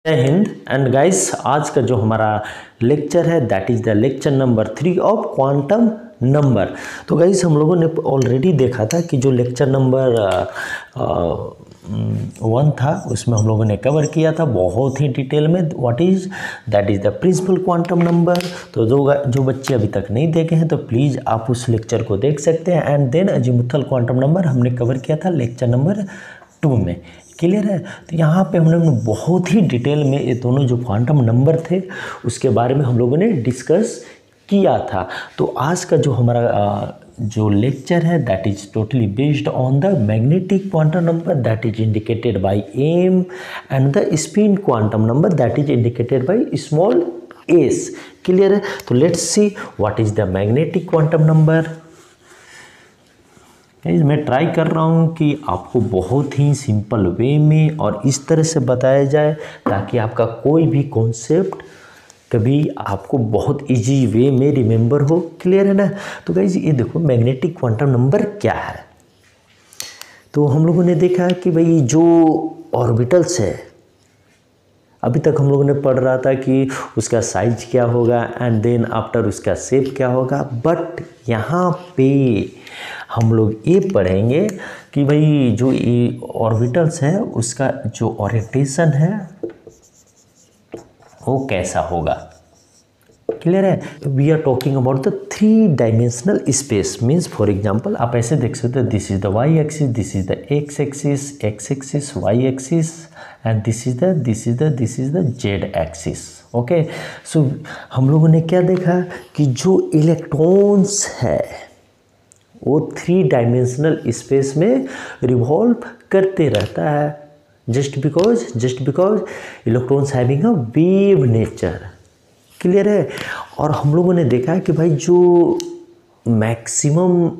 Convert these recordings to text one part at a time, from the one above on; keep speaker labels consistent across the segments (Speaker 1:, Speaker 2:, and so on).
Speaker 1: जय Hind and guys, आज का जो हमारा लेक्चर है that is the lecture number 3 of quantum number. तो गाइस, हम लोगों ने ऑलरेडी देखा था कि जो लेक्चर नंबर 1 था उसमें हम लोगों ने कवर किया था बहुत ही डिटेल में what is that is the principal quantum number. तो जो बच्चे अभी तक नहीं देखे हैं तो प्लीज़ आप उस लेक्चर को देख सकते हैं। And then azimuthal quantum number हमने कवर किया था लेक्चर नंबर 2 में। क्लियर है। तो यहाँ पे हम लोगों ने बहुत ही डिटेल में ये दोनों जो क्वांटम नंबर थे उसके बारे में हम लोगों ने डिस्कस किया था। तो आज का जो हमारा जो लेक्चर है that is totally based on the magnetic quantum number that is indicated by m and the spin quantum number that is indicated by small s. Clear है। तो let's see what is the magnetic quantum number. मैं try कर रहा हूँ कि आपको बहुत ही simple way में और इस तरह से बताया जाए ताकि आपका कोई भी कॉन्सेप्ट कभी आपको बहुत इजी वे में रिमेंबर हो। क्लियर है ना। तो गाइज ये देखो मैग्नेटिक क्वांटम नंबर क्या है। तो हम लोगों ने देखा कि भाई जो ऑर्बिटल्स है अभी तक हम लोगों ने पढ़ रहा था कि उसका साइज क्या होगा एंड देन आफ्टर उसका शेप क्या होगा। बट यहाँ पे हम लोग ये पढ़ेंगे कि भाई जो ये ऑर्बिटल्स है उसका जो ओरिएंटेशन है वो कैसा होगा। क्लियर है। We are talking about the 3 dimensional space. Means for example आप ऐसे देख सकते हो this is the Y axis, this is the X axis, Y axis and this is the Z axis. Okay. So हम लोगों ने क्या देखा कि जो इलेक्ट्रॉन्स है वो 3 डायमेंशनल स्पेस में रिवॉल्व करते रहता है just because electrons having a wave nature. Clear है। और हम लोगों ने देखा है कि भाई जो मैक्सिमम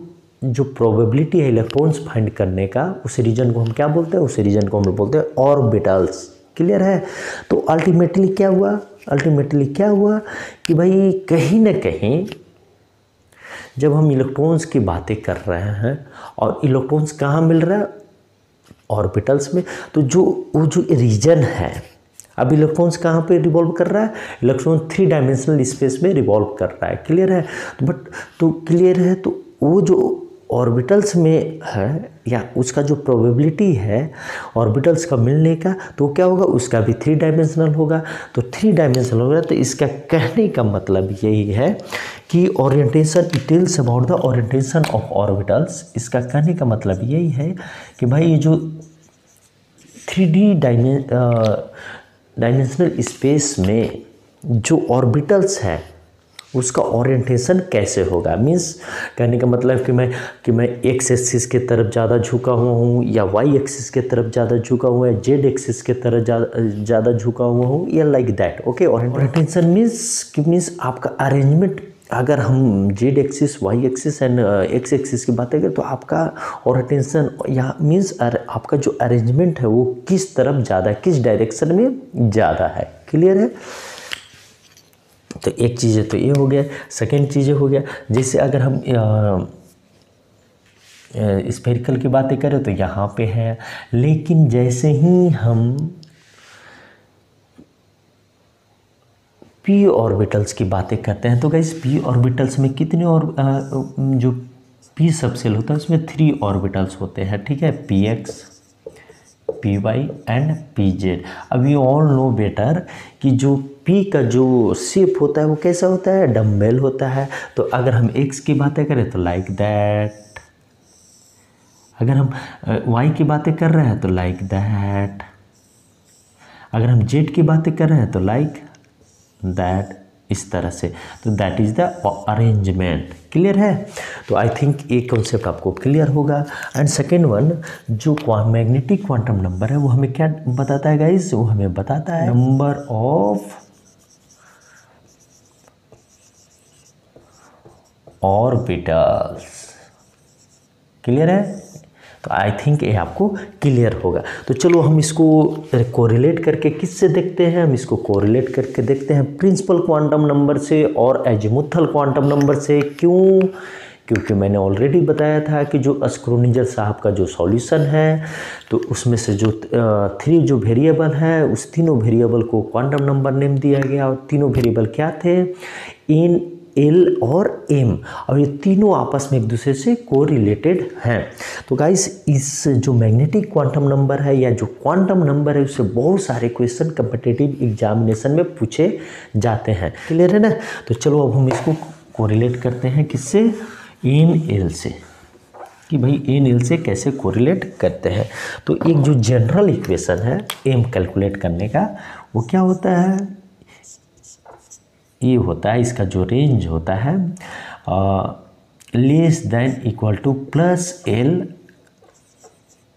Speaker 1: जो प्रोबेबिलिटी है इलेक्ट्रॉन्स फाइंड करने का उस रीजन को हम क्या बोलते हैं, उस रीजन को हम बोलते हैं ऑर्बिटल्स। क्लियर है। तो अल्टीमेटली क्या हुआ कि भाई कहीं ना कहीं जब हम इलेक्ट्रॉन्स की बातें कर रहे हैं और इलेक्ट्रॉन्स कहाँ मिल रहा है, ऑर्बिटल्स में। तो वो जो रीजन है अब इलेक्ट्रॉन्स कहाँ पे रिवॉल्व कर रहा है, इलेक्ट्रॉन 3 डायमेंशनल स्पेस में रिवॉल्व कर रहा है। क्लियर है। तो क्लियर है। तो वो जो ऑर्बिटल्स में है या उसका जो प्रोबेबिलिटी है ऑर्बिटल्स का मिलने का तो क्या होगा, उसका भी 3 डायमेंशनल होगा। तो 3 डायमेंशनल होगा तो इसका कहने का मतलब यही है कि orientation it tells about the orientation of orbitals. इसका कहने का मतलब यही है कि भाई ये जो 3D डायमेंशनल स्पेस में जो ऑर्बिटल्स है उसका ओरिएंटेशन कैसे होगा। मीन्स कहने का मतलब कि मैं एक्स एक्सिस के तरफ ज़्यादा झुका हुआ हूँ या वाई एक्सिस के तरफ ज़्यादा झुका हुआ है, जेड एक्सिस के तरफ ज़्यादा झुका हुआ हूँ या like that. Okay. Orientation means आपका अरेंजमेंट। अगर हम z axis, Y axis and x axis की बातें करें तो आपका ओरिएंटेशन या मीन्स आपका जो अरेंजमेंट है वो किस तरफ ज़्यादा, किस डायरेक्शन में ज़्यादा है। क्लियर है। तो एक चीज़ तो ये हो गया। सेकेंड चीज़ हो गया जैसे अगर हम स्फेरिकल की बातें करें तो यहाँ पे है, लेकिन जैसे ही हम पी ऑर्बिटल्स की बातें करते हैं तो गाइस पी ऑर्बिटल्स में कितने और जो पी सबसेल होता है उसमें 3 ऑर्बिटल्स होते हैं। ठीक है। P X, P Y and P Z. अब यू ऑल नो बेटर कि जो पी का जो शेप होता है वो कैसा होता है, डम्बेल होता है। तो अगर हम एक्स की बातें करें तो लाइक दैट, अगर हम वाई की बातें कर रहे हैं तो लाइक दैट, अगर हम जेड की बातें कर रहे हैं तो लाइक दैट, इस तरह से। तो that is the arrangement. Clear है। तो आई थिंक ये कॉन्सेप्ट आपको क्लियर होगा। एंड सेकेंड वन जो मैग्नेटिक क्वांटम नंबर है वो हमें क्या बताता है गाइज, वो हमें बताता है नंबर ऑफ ऑर्बिटल्स। क्लियर है। तो आई थिंक ये आपको क्लियर होगा। तो चलो हम इसको कोरिलेट करके किससे देखते हैं, हम इसको कोरिलेट करके देखते हैं प्रिंसिपल क्वांटम नंबर से और अजीमुथल क्वांटम नंबर से। क्यों? क्योंकि मैंने ऑलरेडी बताया था कि जो स्क्रोनिंजर साहब का जो सॉल्यूशन है तो उसमें से जो 3 जो वेरिएबल है उस तीनों वेरिएबल को क्वांटम नंबर नेम दिया गया और तीनों वेरिएबल क्या थे, इन, एल और एम, और ये तीनों आपस में एक दूसरे से कोरिलेटेड हैं। तो गाइस इस जो मैग्नेटिक क्वांटम नंबर है या जो क्वांटम नंबर है उससे बहुत सारे क्वेश्चन कॉम्पिटिटिव एग्जामिनेशन में पूछे जाते हैं। क्लियर है ना। तो चलो अब हम इसको कोरिलेट करते हैं किससे, एन एल से, कि भाई एन एल से कैसे कोरिलेट करते हैं। तो एक जो जनरल इक्वेशन है एम कैलकुलेट करने का वो क्या होता है, ये होता है, इसका जो रेंज होता है less than equal to plus L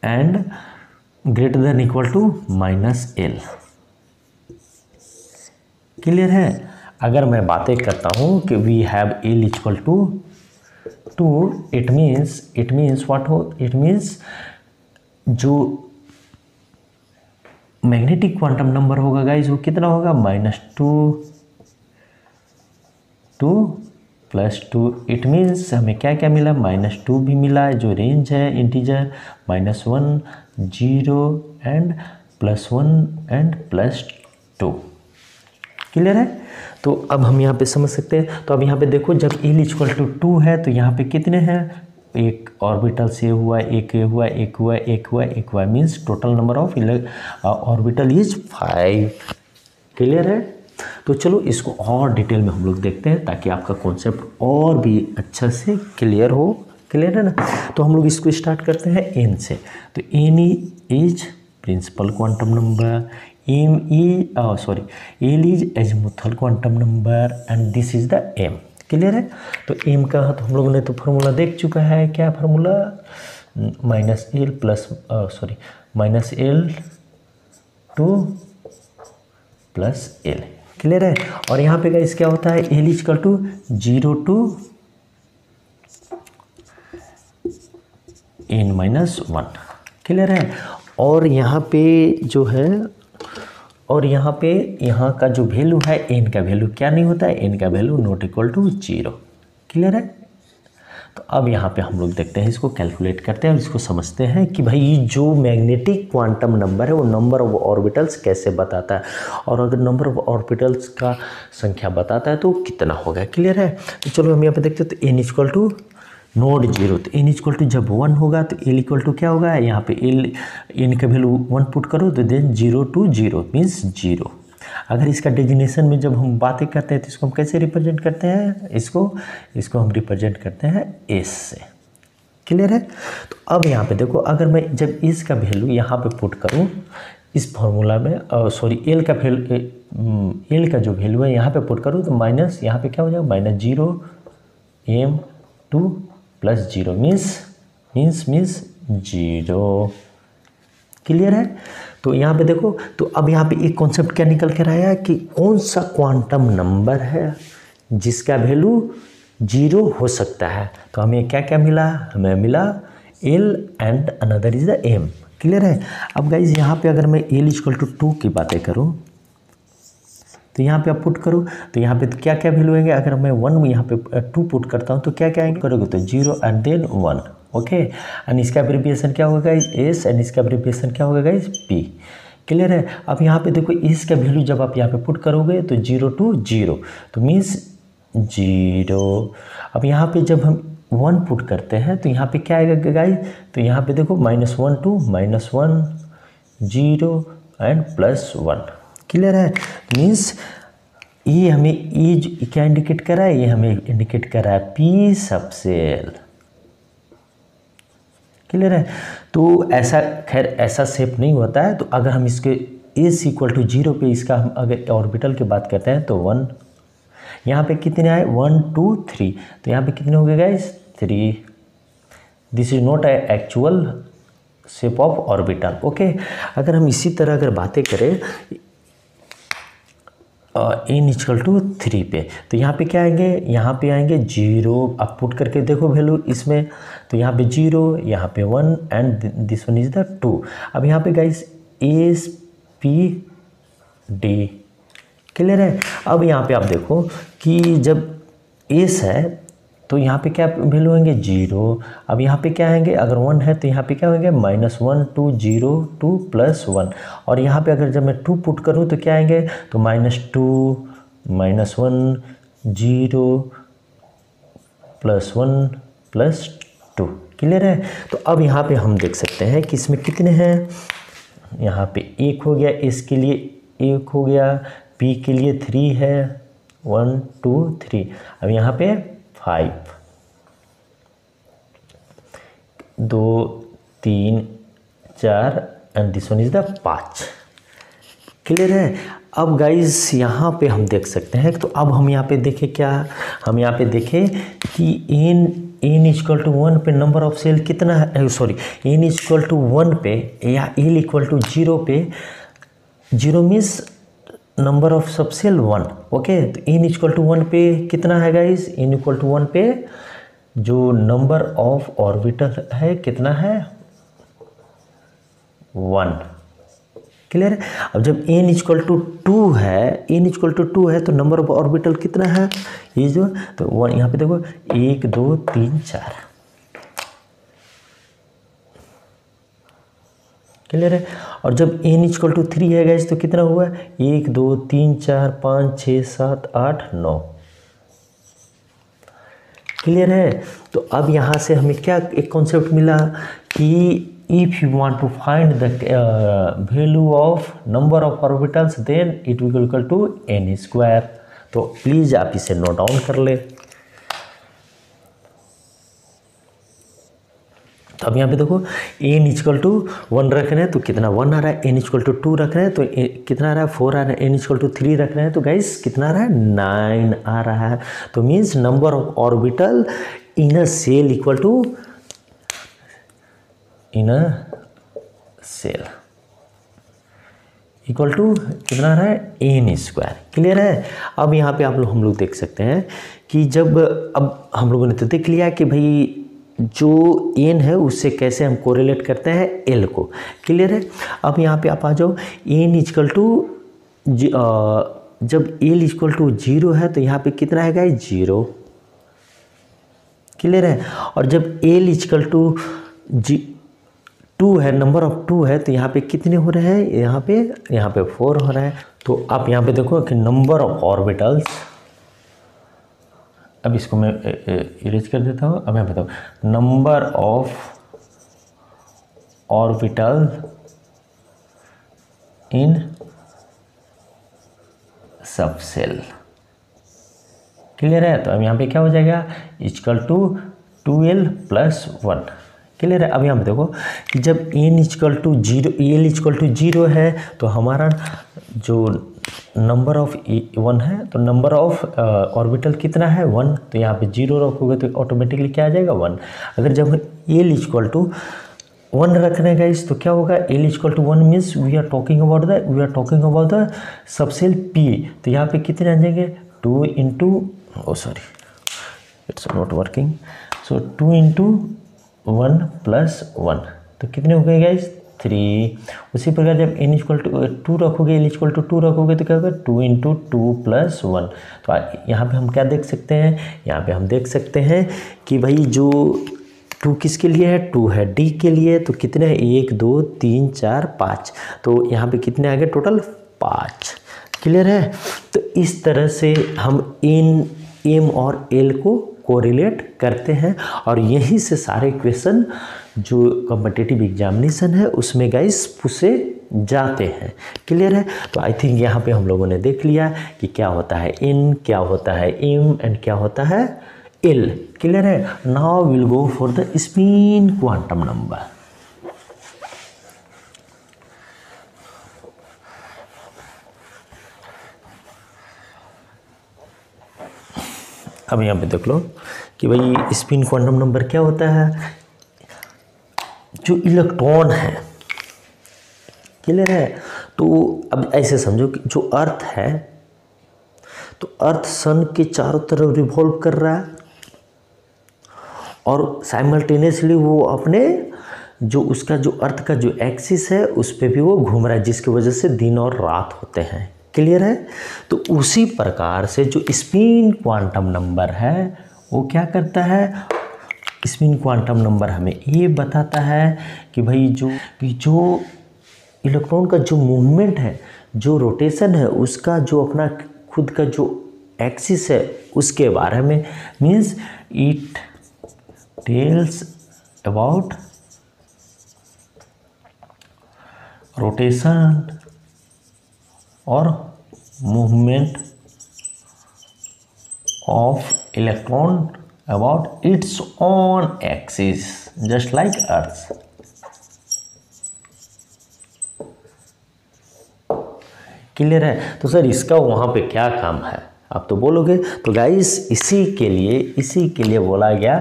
Speaker 1: and greater than equal to minus L. Clear है। अगर मैं बातें करता हूँ कि we have L equal to 2, it means what हो, इट मीन्स जो मैग्नेटिक क्वांटम नंबर होगा गाइज वो कितना होगा, -2 + 2। इट मीन्स हमें क्या क्या मिला, -2 भी मिला है जो रेंज है इंटीजर, -1, 0 एंड +1 एंड +2। क्लियर है। तो अब हम यहाँ पे समझ सकते हैं। तो अब यहाँ पे देखो जब एल इक्वल टू 2 है तो यहाँ पे कितने हैं, एक ऑर्बिटल से हुआ, एक हुआ, एक हुआ, एक हुआ, एक हुआ, means total number of orbital is 5। Clear है। तो चलो इसको और डिटेल में हम लोग देखते हैं ताकि आपका कॉन्सेप्ट और भी अच्छा से क्लियर हो। क्लियर है ना। तो हम लोग इसको स्टार्ट करते हैं एन से। तो N is principal quantum number, L is azimuthal quantum number and this is the M. Clear है। तो एम का तो हम लोगों ने तो फार्मूला देख चुका है, क्या formula, -L plus L. Clear है। और यहाँ पे गाइस क्या होता है, L equal to 0 to n-1। Clear है। और यहाँ पे जो है, और यहाँ पे यहाँ का जो वैल्यू है एन का वैल्यू क्या नहीं होता है, एन का value not equal to 0। Clear है। तो अब यहाँ पे हम लोग देखते हैं, इसको कैलकुलेट करते हैं और इसको समझते हैं कि भाई ये जो मैग्नेटिक क्वांटम नंबर है वो नंबर ऑफ ऑर्बिटल्स कैसे बताता है, और अगर नंबर ऑफ ऑर्बिटल्स का संख्या बताता है तो कितना होगा। क्लियर है। तो चलो हम यहाँ पे देखते हैं। तो एन इक्वल टू नॉट 0, तो एन इक्वल टू जब 1 होगा तो एल इक्वल टू क्या होगा, यहाँ पे एन का वैल्यू 1 पुट करो तो देन 0 to 0 मीन्स 0। अगर इसका डेजिग्नेशन में जब हम बातें करते हैं तो इसको हम कैसे रिप्रेजेंट करते हैं, इसको हम रिप्रेजेंट करते हैं एस से। क्लियर है। तो अब यहाँ पे देखो, अगर मैं जब एस का वैल्यू यहाँ पे पुट करूँ इस फॉर्मूला में, एल का जो वैल्यू है यहाँ पे पुट करूँ तो माइनस यहाँ पे क्या हो जाएगा, -0 m2 + 0 मीन्स 0। क्लियर है। तो यहाँ पे देखो, तो अब यहाँ पे एक कॉन्सेप्ट क्या निकल कर आया कि कौन सा क्वांटम नंबर है जिसका वैल्यू 0 हो सकता है। तो हमें क्या क्या मिला, हमें मिला L and another is the M. Clear है। अब गाइज यहाँ पे अगर मैं एल इक्वल टू 2 की बातें करूँ तो यहाँ पे आप पुट करो तो यहाँ पे तो क्या क्या वैल्यू आएंगे, अगर मैं 1 यहाँ पे 2 पुट करता हूँ तो क्या क्या आएंगे, करोगे तो 0 एंड देन 1। ओके। एंड इसका एब्रिविएशन क्या होगा गाइज, एस, एंड इसका एब्रिविएशन क्या होगा गाइज, पी। क्लियर है। अब यहाँ पे देखो एस का वैल्यू जब आप यहाँ पे पुट करोगे तो 0 to 0 तो मीन्स 0। अब यहाँ पे जब हम 1 पुट करते हैं तो यहाँ पे क्या आएगा गाइज, तो यहाँ पे देखो -1 to -1, 0 एंड +1। क्लियर है। मीन्स ये हमें ये क्या इंडिकेट कर रहा है, ये हमें इंडिकेट कर रहा है पी सबसेल। क्लियर है। तो ऐसा खैर ऐसा शेप नहीं होता है। तो अगर हम इसके एस इक्वल टू 0 पे इसका हम अगर ऑर्बिटल की बात करते हैं तो 1, यहाँ पे कितने आए 1 2 3, तो यहाँ पे कितने हो गए guys 3। This is not actual shape of orbital. Okay. अगर हम इसी तरह अगर बातें करें n इक्वल टू 3 पे तो यहाँ पे क्या आएंगे, यहाँ पे आएंगे 0। आप पुट करके देखो वैल्यू इसमें, तो यहाँ पे 0, यहाँ पे 1 and this one is the 2। अब यहाँ पे guys S P D. Clear है। अब यहाँ पे आप देखो कि जब एस है तो यहाँ पे क्या वैल्यू होंगे 0। अब यहाँ पे क्या आएंगे, अगर 1 है तो यहाँ पे क्या होंगे -1 2 0 2 +1। और यहाँ पे अगर जब मैं 2 पुट करूँ तो क्या आएंगे, तो -2 -1 0 +1 +2। क्लियर है। तो अब यहाँ पे हम देख सकते हैं कि इसमें कितने हैं, यहाँ पे 1 हो गया, इसके लिए 1 हो गया, p के लिए 3 है 1 2 3। अब यहाँ पे 5 2 3 4 and this one is the 5। Clear है। अब गाइस यहाँ पे हम देख सकते हैं, तो अब हम यहाँ पे देखें क्या, हम यहाँ पे देखें कि n इक्वल टू 1 पे नंबर ऑफ सेल कितना है, सॉरी n इक्वल टू 1 पे या l इक्वल टू 0 पे, 0 मीन्स नंबर ऑफ सब सेल 1। ओके, तो n इक्वल टू 1 पे कितना है गाइस, n इक्वल टू 1 पे जो नंबर ऑफ ऑर्बिटल है कितना है 1। क्लियर है। अब जब n इक्वल टू 2 है, n इक्वल टू 2 है तो नंबर ऑफ ऑर्बिटल कितना है, ये जो, तो 1 यहाँ पे देखो 1 2 3 4। क्लियर है। और जब n इक्वल टू 3 है गाइस तो कितना हुआ, 1 2 3 4 5 6 7 8 9। क्लियर है। तो अब यहाँ से हमें क्या एक कॉन्सेप्ट मिला कि if you want to find the value of number of orbitals then it will equal to n square। तो प्लीज़ आप इसे नोट डाउन कर ले। तो अब यहाँ पे देखो n इक्वल टू 1 रख रहे हैं तो कितना 1 आ रहा है, n इक्वल टू 2 रख रहे हैं तो कितना आ रहा है 4 आ रहा है, n इक्वल टू 3 रख रहे हैं तो गाइस कितना आ रहा है 9 आ रहा है। तो means number of orbital in a shell equal to in a shell equal to कितना आ रहा है n स्क्वायर। क्लियर है। अब यहाँ पे हम लोग देख सकते हैं कि जब अब हम लोगों ने तो देख लिया कि भाई जो n है उससे कैसे हम कोरिलेट करते हैं l को। क्लियर है। अब यहाँ पे आप आ जाओ n इक्वल टू जब l इक्वल टू 0 है तो यहाँ पे कितना है गाइस 0। क्लियर है। और जब l इक्वल टू 2 है, नंबर ऑफ 2 है तो यहाँ पे कितने हो रहे हैं, यहाँ पे 4 हो रहा है। तो आप यहाँ पे देखो कि नंबर ऑफ ऑर्बिटल्स, अब इसको मैं इरेज कर देता हूँ। अब मैं बताऊँ नंबर ऑफ ऑर्बिटल इन सब सेल। क्लियर है। तो अब यहाँ पे क्या हो जाएगा इक्वल टू 2l + 1। क्लियर है। अब यहाँ पे देखो कि जब n equal to 0 l equal to 0 है तो हमारा जो नंबर ऑफ 1 है तो नंबर ऑफ ऑर्बिटल कितना है 1। तो यहाँ पे 0 रखोगे तो ऑटोमेटिकली क्या आ जाएगा 1। अगर जब l इक्वल टू 1 रख रहे हैं गाइस तो क्या होगा l equal to 1 means we are talking about the subshell p। तो यहाँ पे कितने आ जाएंगे 2 into it's not working, so 2 into 1 + 1 तो कितने हो गए गाइस 3। उसी प्रकार जब n इक्वल टू 2 रखोगे, l इक्वल टू 2 रखोगे तो क्या होगा 2 इंटू 2 + 1। तो यहाँ पे हम क्या देख सकते हैं, यहाँ पे हम देख सकते हैं कि भाई जो 2 किसके लिए है 2 है d के लिए। तो कितने हैं 1 2 3 4 5। तो यहाँ पे कितने आ गए टोटल 5। क्लियर है। तो इस तरह से हम n m और l को कोरिलेट करते हैं और यहीं से सारे क्वेश्चन जो कॉम्पिटिटिव एग्जामिनेशन है उसमें गाइस पूछे जाते हैं। क्लियर है। तो आई थिंक यहाँ पे हम लोगों ने देख लिया कि क्या होता है n, क्या होता है m एंड क्या होता है l। क्लियर है। Now will go for the spin quantum number. अब यहाँ पे देख लो कि भाई स्पिन क्वांटम नंबर क्या होता है, जो इलेक्ट्रॉन है। क्लियर है। तो अब ऐसे समझो कि जो अर्थ है तो अर्थ सन के चारों तरफ रिवॉल्व कर रहा है और साइमल्टेनियसली वो अपने जो उसका जो अर्थ का जो एक्सिस है उस पर भी वो घूम रहा है, जिसकी वजह से दिन और रात होते हैं। क्लियर है। तो उसी प्रकार से जो स्पिन क्वांटम नंबर है वो क्या करता है, स्पिन क्वांटम नंबर हमें ये बताता है कि भाई जो इलेक्ट्रॉन का जो मूवमेंट है, जो रोटेशन है, उसका जो अपना खुद का जो एक्सिस है उसके बारे में, means it tells about rotation और movement of electron about its own axis just like earth. Clear है? तो सर इसका वहाँ पे क्या काम है आप तो बोलोगे। तो गाइस इसी के लिए बोला गया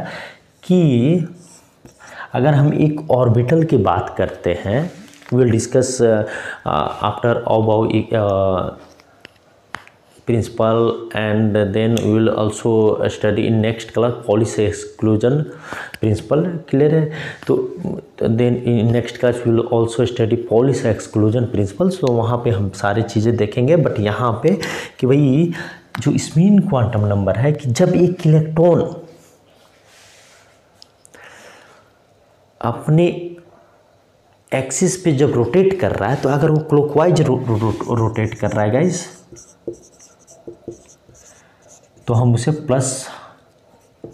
Speaker 1: कि अगर हम एक ऑर्बिटल की बात करते हैं, will discuss after about principle, and then we will also study in next class policy exclusion principle। Clear है? तो then in next class we will also study policy exclusion principles। तो वहाँ पे हम सारी चीज़ें देखेंगे। बट यहाँ पे कि भाई जो स्पिन क्वांटम नंबर है कि जब एक इलेक्ट्रॉन अपने एक्सिस पे जब रोटेट कर रहा है, तो अगर वो क्लॉकवाइज रोटेट कर रहा है गाइस, तो हम उसे प्लस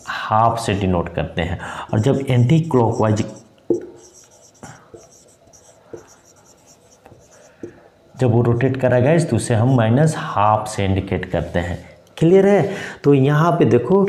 Speaker 1: हाफ से डिनोट करते हैं। और जब एंटी क्लॉकवाइज जब वो रोटेट कर रहा है तो उसे हम माइनस हाफ से इंडिकेट करते हैं। क्लियर है? तो यहाँ पे देखो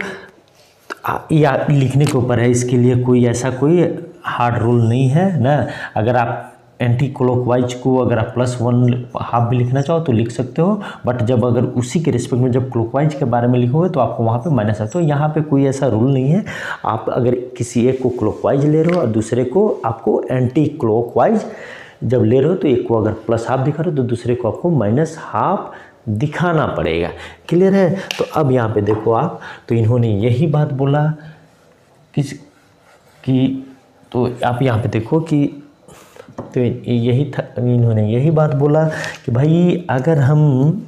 Speaker 1: या लिखने के ऊपर है, इसके लिए कोई ऐसा कोई हार्ड रूल नहीं है ना। अगर आप एंटी क्लॉकवाइज को अगर आप +1 हाफ भी लिखना चाहो तो लिख सकते हो, बट जब अगर उसी के रिस्पेक्ट में जब क्लॉकवाइज के बारे में लिखोगे तो आपको वहाँ पे माइनस है। तो यहाँ पे कोई ऐसा रूल नहीं है। आप अगर किसी एक को क्लॉकवाइज ले रहे हो और दूसरे को आपको एंटी क्लॉकवाइज जब ले रहे हो, तो एक को अगर +1/2 दिखा रहे हो तो दूसरे को आपको -1/2 दिखाना पड़ेगा। क्लियर है? तो अब यहाँ पे देखो आप, तो इन्होंने यही बात बोला कि तो आप यहाँ पे देखो कि तो यही था, इन्होंने यही बात बोला कि भाई अगर हम,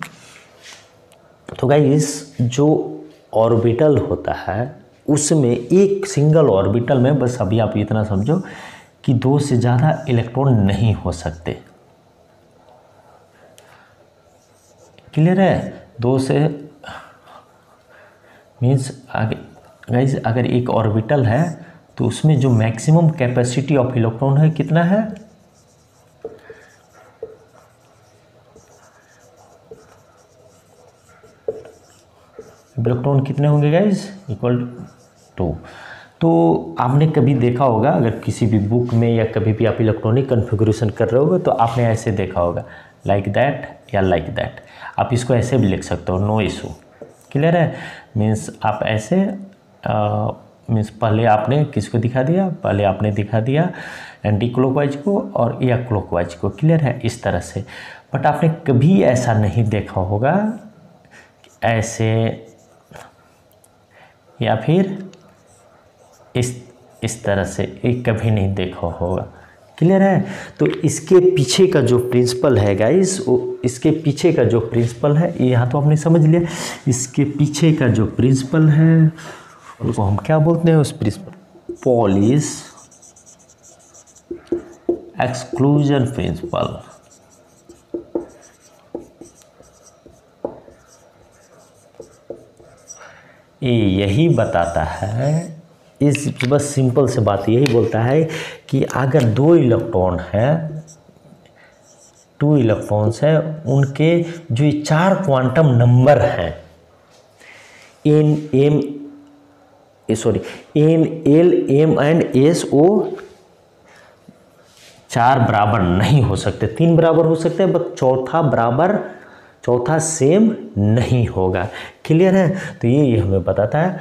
Speaker 1: तो गाइस जो ऑर्बिटल होता है उसमें एक सिंगल ऑर्बिटल में बस अभी आप इतना समझो कि 2 से ज़्यादा इलेक्ट्रॉन नहीं हो सकते। क्लियर है? 2 से मीन्स गाइस अगर एक ऑर्बिटल है तो उसमें जो मैक्सिमम कैपेसिटी ऑफ इलेक्ट्रॉन है कितना है, इलेक्ट्रॉन कितने होंगे गाइस, =2। तो आपने कभी देखा होगा, अगर किसी भी बुक में या कभी भी आप इलेक्ट्रॉनिक कन्फिगरेशन कर रहे होगे तो आपने ऐसे देखा होगा, लाइक दैट या लाइक दैट। आप इसको ऐसे भी लिख सकते हो, नो इशू। क्लियर है? मीन्स आप ऐसे मीन्स पहले आपने किसको दिखा दिया, पहले आपने दिखा दिया एंटी क्लॉकवाइज को और या क्लॉकवाइज को। क्लियर है? इस तरह से। बट आपने कभी ऐसा नहीं देखा होगा ऐसे या फिर इस तरह से, एक कभी नहीं देखा होगा। क्लियर है? तो इसके पीछे का जो प्रिंसिपल है गाइस, वो इसके पीछे का जो प्रिंसिपल है, ये यहाँ तो आपने समझ लिया। इसके पीछे का जो प्रिंसिपल है उसको हम क्या बोलते हैं, उस प्रिंसिपल पॉलिश एक्सक्लूजन प्रिंसिपल। ये यही बताता है, इस बस सिंपल से बात यही बोलता है कि अगर 2 इलेक्ट्रॉन है, 2 इलेक्ट्रॉन्स है, उनके जो 4 क्वांटम नंबर हैं N L M and S, वो 4 बराबर नहीं हो सकते, 3 बराबर हो सकते हैं, बट चौथा सेम नहीं होगा। क्लियर है? तो ये हमें बताता है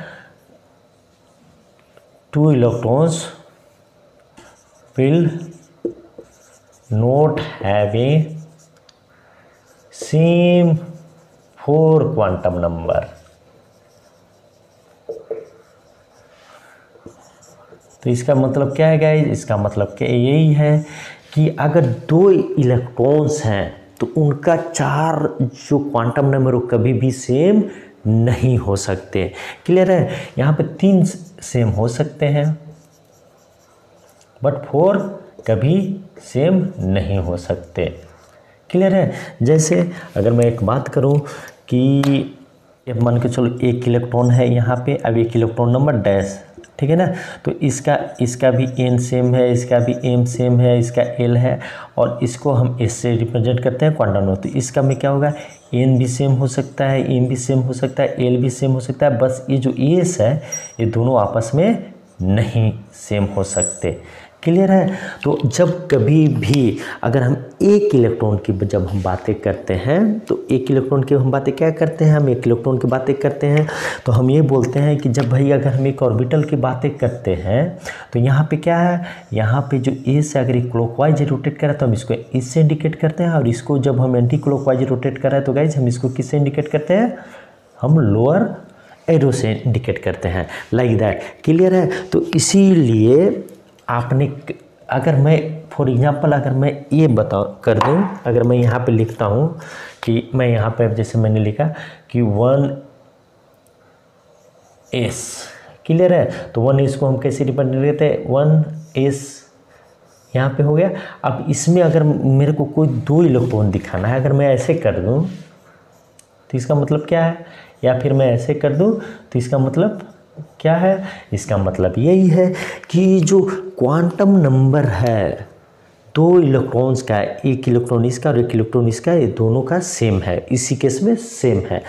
Speaker 1: 2 electrons will not have a same 4 quantum number. तो इसका मतलब क्या है गाइस? इसका मतलब क्या यही है कि अगर 2 इलेक्ट्रॉन्स हैं तो उनका 4 जो क्वांटम नंबर वो कभी भी सेम नहीं हो सकते। क्लियर है? यहाँ पे 3 सेम हो सकते हैं बट 4 कभी सेम नहीं हो सकते। क्लियर है? जैसे अगर मैं एक बात करूं कि मान के चलो एक इलेक्ट्रॉन है यहाँ पे, अब एक इलेक्ट्रॉन नंबर डैश, ठीक है ना, तो इसका भी n सेम है, इसका भी m सेम है, इसका l है, और इसको हम s से रिप्रेजेंट करते हैं क्वांटम नंबर। तो इसका में क्या होगा, n भी सेम हो सकता है, m भी सेम हो सकता है, l भी सेम हो सकता है, बस ये जो s है ये दोनों आपस में नहीं सेम हो सकते। क्लियर है? तो जब कभी भी अगर हम एक इलेक्ट्रॉन की जब हम बातें करते हैं तो एक इलेक्ट्रॉन की हम बातें क्या करते हैं, हम एक इलेक्ट्रॉन की बातें करते हैं तो हम ये बोलते हैं कि जब भाई अगर हम एक ऑर्बिटल की बातें करते हैं तो यहाँ पे क्या है, यहाँ पे जो ए से अगर एक क्लॉकवाइज रोटेट कर रहा है तो हम इसको इससे इंडिकेट करते हैं, और इसको जब हम एंटी क्लॉकवाइज रोटेट कर रहे हैं तो गाइज हम इसको किससे इंडिकेट करते हैं, हम लोअर एरो से इंडिकेट करते हैं, लाइक दैट। क्लियर है? तो इसीलिए आपने अगर मैं फॉर एग्जांपल अगर मैं ये कर दूं, अगर मैं यहाँ पे लिखता हूँ कि मैं यहाँ पे जैसे मैंने लिखा कि 1s, क्लियर है, तो 1s को हम कैसे रिप्रेजेंट करते हैं, 1s यहाँ पे हो गया। अब इसमें अगर मेरे को कोई 2 इलेक्ट्रॉन दिखाना है, अगर मैं ऐसे कर दूँ तो इसका मतलब क्या है, या फिर मैं ऐसे कर दूँ तो इसका मतलब क्या है, इसका मतलब यही है कि जो क्वांटम नंबर है 2 इलेक्ट्रॉन्स का, एक इलेक्ट्रॉन इसका और एक इलेक्ट्रॉन इसका, ये दोनों का सेम है, इसी केस में सेम है।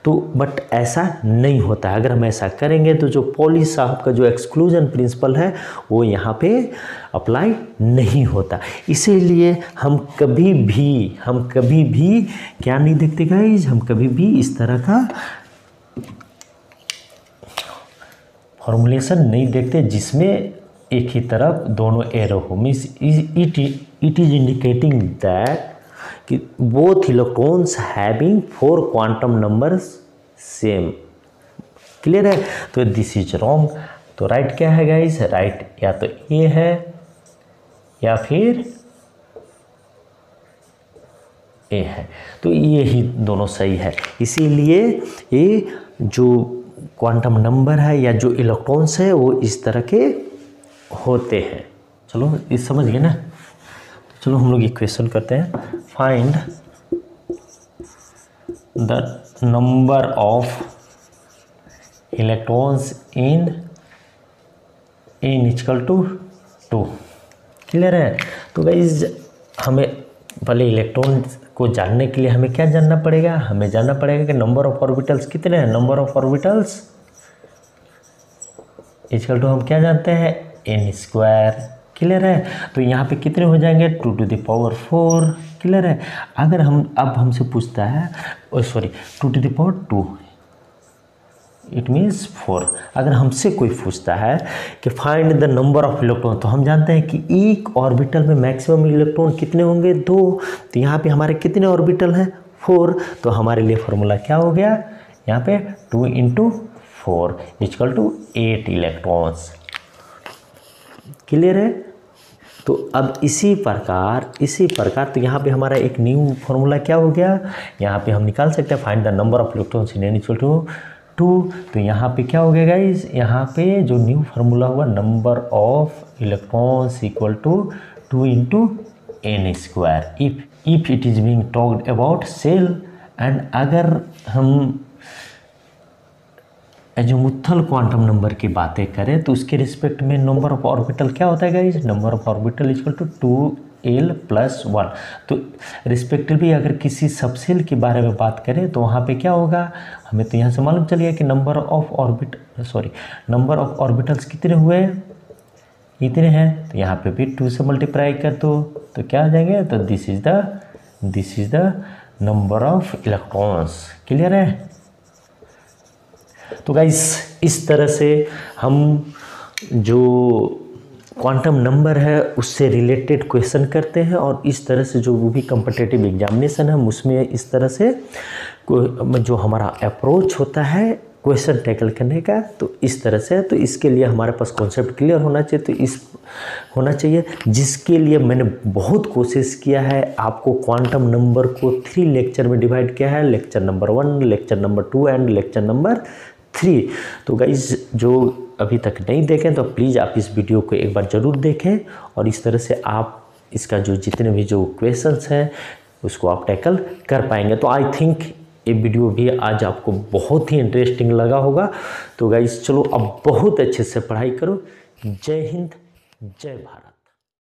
Speaker 1: तो बट ऐसा नहीं होता है। अगर हम ऐसा करेंगे तो जो पॉली साहब का जो एक्सक्लूजन प्रिंसिपल है वो यहाँ पे अप्लाई नहीं होता। इसीलिए हम कभी भी क्या नहीं देखते गाइज, हम कभी भी इस तरह का फॉर्मुलेशन नहीं देखते जिसमें एक ही तरफ दोनों एरो हो। Means it is indicating that कि both electrons having 4 quantum numbers same. Clear है? तो दिस इज रॉन्ग। तो राइट क्या है गाइस, राइट या तो ए है या फिर ए है, तो ये ही दोनों सही है। इसीलिए ये जो क्वांटम नंबर है या जो इलेक्ट्रॉन्स है वो इस तरह के होते हैं। चलो इस समझ गए ना। तो चलो हम लोग इक्वेशन करते हैं, find the number of electrons in n = 2। Clear है? तो गाइस हमें पहले इलेक्ट्रॉन को जानने के लिए हमें क्या जानना पड़ेगा, हमें जानना पड़ेगा कि नंबर ऑफ ऑर्बिटल्स कितने हैं। नंबर ऑफ ऑर्बिटल्स = हम क्या जानते हैं, n²। क्लियर है? तो यहाँ पे कितने हो जाएंगे, 2⁴। क्लियर है? अगर हम अब हमसे पूछता है 2⁴, इट मीन्स 4। अगर हमसे कोई पूछता है कि find the number of electron, तो हम जानते हैं कि एक ऑर्बिटल में मैक्सिमम इलेक्ट्रॉन कितने होंगे, 2। तो यहाँ पे हमारे कितने ऑर्बिटल हैं, 4। तो हमारे लिए फॉर्मूला क्या हो गया, यहाँ पे 2 × 4 = 8 इलेक्ट्रॉन्स। क्लियर है? तो अब इसी प्रकार तो यहाँ पे हमारा एक न्यू फॉर्मूला क्या हो गया, यहाँ पे हम निकाल सकते हैं find the number of electrons in n = 2। तो यहाँ पे क्या हो गया गाइज, यहाँ पे जो न्यू फार्मूला हुआ, number of electrons = 2 × n²। If it is being talked about shell, and अगर हम एजोमुथल क्वांटम नंबर की बातें करें तो उसके रिस्पेक्ट में नंबर ऑफ ऑर्बिटल क्या होता है guys, number of orbital = 2l+1। तो रिस्पेक्टिवली अगर किसी सबसेल के बारे में बात करें तो वहाँ पे क्या होगा, हमें तो यहाँ से मालूम चल गया कि नंबर ऑफ ऑर्बिटल्स कितने हुए, इतने हैं। तो यहाँ पे भी 2 से मल्टीप्लाई कर दो तो क्या आ जाएंगे, तो this is the number of electrons. Clear है? तो गाइस इस तरह से हम जो क्वांटम नंबर है उससे रिलेटेड क्वेश्चन करते हैं, और इस तरह से जो भी कॉम्पिटिटिव एग्जामिनेशन है हम उसमें इस तरह से जो हमारा अप्रोच होता है क्वेश्चन टैकल करने का। तो इस तरह से, तो इसके लिए हमारे पास कॉन्सेप्ट क्लियर होना चाहिए। तो इस होना चाहिए, जिसके लिए मैंने बहुत कोशिश किया है। आपको क्वांटम नंबर को 3 लेक्चर में डिवाइड किया है, lecture number 1, lecture number 2 and lecture number 3। तो गाइज जो अभी तक नहीं देखें तो प्लीज़ आप इस वीडियो को एक बार ज़रूर देखें, और इस तरह से आप इसका जो जितने भी जो क्वेश्चंस हैं उसको आप टैकल कर पाएंगे। तो आई थिंक ये वीडियो भी आज आपको बहुत ही इंटरेस्टिंग लगा होगा। तो गाइस चलो अब बहुत अच्छे से पढ़ाई करो। जय हिंद, जय भारत।